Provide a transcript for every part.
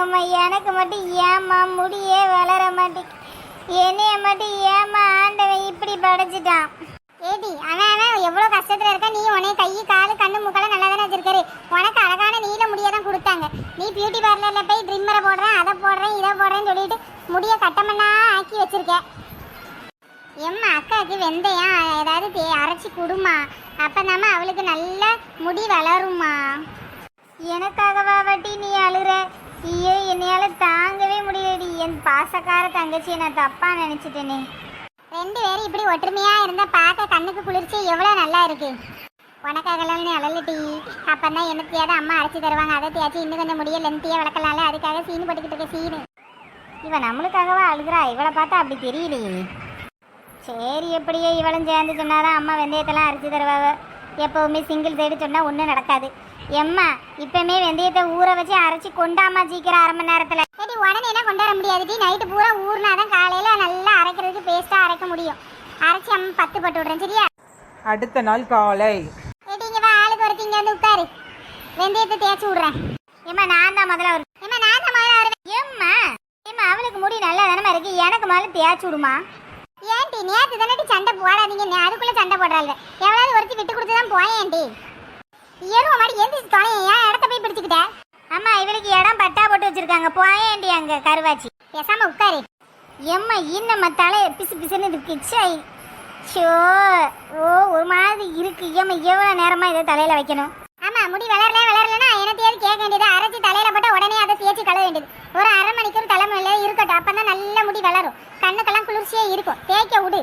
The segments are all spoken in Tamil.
பாவமா எனக்கு மட்டும் ஏமா முடியே வளர மாட்டேன். என்னைய மட்டும் ஏமா ஆண்டவன் இப்படி படைச்சிட்டான். ஏடி அவன் எவ்வளோ கஷ்டத்தில் இருக்க. நீ உனே கை காலு கண்ணு மூக்கெல்லாம் நல்லா தானே வச்சிருக்காரு. உனக்கு அழகான நீல முடியை தான் கொடுத்தாங்க. நீ பியூட்டி பார்லரில் போய் ட்ரிம்மரை போடுறேன் அதை போடுறேன் இதை போடுறேன்னு சொல்லிட்டு முடியை கட்டமண்ணா ஆக்கி வச்சிருக்க. எம்மா அக்காவுக்கு வெந்தயம் ஏதாவது அரைச்சி கொடுமா. அப்போ நம்ம அவளுக்கு நல்ல முடி வளருமா. எனக்காகவா வட்டி நீ அழுற? ஐயோ என்னையால் தாங்கவே முடியலடி. என் பாசக்கார தங்கச்சியை நான் தப்பா நினச்சிட்டேனே. ரெண்டு பேரும் இப்படி ஒற்றுமையாக இருந்தால் பார்க்க கண்ணுக்கு குளிர்ச்சி எவ்வளோ நல்லா இருக்கு. உனக்காகலாம் நீ அழலட்டி. அப்போ தான் என்னத்தையாவது அம்மா அரைச்சி தருவாங்க. அதை தேய்ச்சி இன்னும் கொஞ்சம் முடிய லென்த்தியாக வளர்க்கலாம்ல. அதுக்காக சீனு போட்டுக்கிட்டு இருக்க சீனு. இவன் நம்மளுக்காகவா அழுகிறா? இவளை பார்த்தா அப்படி தெரியலையே. சரி எப்படியோ இவளும் சேர்ந்து சொன்னாதான் அம்மா வெந்தயத்தெல்லாம் அரைச்சி தருவாங்க. எப்போவுமே சிங்கிள் சைடு சொன்னால் ஒன்றும் நடக்காது. எம்மா இப்பவுமே வெந்தயத்தை ஊற வச்சு அரைச்சி கொண்டாமா சீக்கிரம் 1/2 மணி நேரத்தில். சரி உடனே என்ன கொண்டாட முடியாது. நைட்டு பூரா ஊர்னாதான் காலையில் நல்லா அரைக்கிறதுக்கு பேஸ்ட்டாக அரைக்க முடியும். அரைச்சி அம்மா 10 போட்டு விட்றேன் சரியா? அடுத்த நாள் காலை. இங்கே வா ஆளுக்கு ஒருத்தி இங்கே வந்து உட்காரு. வெந்தயத்தை தேய்ச்சி விட்றேன். ஏம்மா நான் தான் முதல்ல வருவேன். ஏம்மா நான் தான் முதல்ல வருவேன். ஏம்மா ஏம்மா அவளுக்கு முடி நல்லா தானே இருக்கு. எனக்கு முதல்ல தேய்ச்சி விடுமா. ஏன்டி நேற்று தானே சண்டை போடாதீங்க. அதுக்குள்ளே சண்டை போடுறாள். எவ்வளவு ஒருத்தி விட்டு கொடுத்து தான் போயேன்டி. எருவ மாதிரி எந்திரிச்சு தொலைங்க. ஏன் இடத்த போய் பிடிச்சிக்கிட்ட? அம்மா இவளுக்கு இடம் பட்டா போட்டு வச்சிருக்காங்க. போயேன்டி அங்கே கருவாச்சி. பேசாம உட்காரு. எம்மா இன்னம்மா தலையை பிசு பிசுன்னு இருக்கு. ஷோ ஓ ஒரு மாதிரி இருக்கு. ஏம்மா எவ்வளோ நேரமாக இதை தலையில் வைக்கணும்? ஆமாம் முடி வளரலன்னா என்னத்தையாவது கேட்க வேண்டியது. அரைச்சி தலையில் போட்டால் உடனே அதை தேய்ச்சி கழுவ வேண்டியது. ஒரு 1/2 மணிக்கு தலைமையில இருக்கட்டும். அப்போ தான் நல்ல முடி வளரும். கண்ணுக்கெல்லாம் குளிர்ச்சியே இருக்கும். தேய்க்க விடு.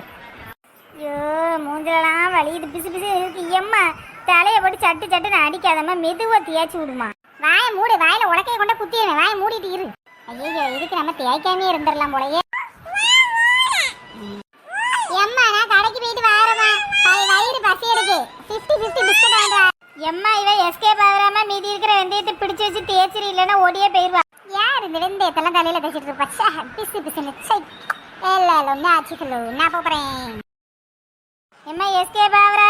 ஐயோ மூஞ்சலாம் வலியுது. பிசு பிசு இருக்கு. எம்மா தலையை போட்டு சட்டு சட்டுன்னு அடிக்காதம்மா. மெதுவாக தேய்ச்சி விடுமா. வாயை மூடு. வாயில் உடக்கையை கொண்ட குத்திடுவேன். வாயை மூடிட்டு இரு. ஐயோ இதுக்கு நம்ம தேய்க்காமே இருந்துடலாம் போலயே. எம்மா நான் கடைக்கு போயிட்டு வரமா. வயிறு பசி எடுக்கு. 50-50 பிஸ்கட் வாங்கா. எம்மா இவன் எஸ்கேப் ஆகுறாம மீதி இருக்கிற வெந்தயத்தை பிடிச்சி வச்சு தேய்ச்சிரு. இல்லைன்னா ஓடியே போயிடுவா. யார் இந்த வெந்தயத்தெல்லாம் தலையில தேய்ச்சிட்டு இருப்பா? பிசு பிசுன்னு இல்லை ஆச்சுக்கலோ நான் போகிறேன். எம்மா எஸ்கேப் ஆகுறா.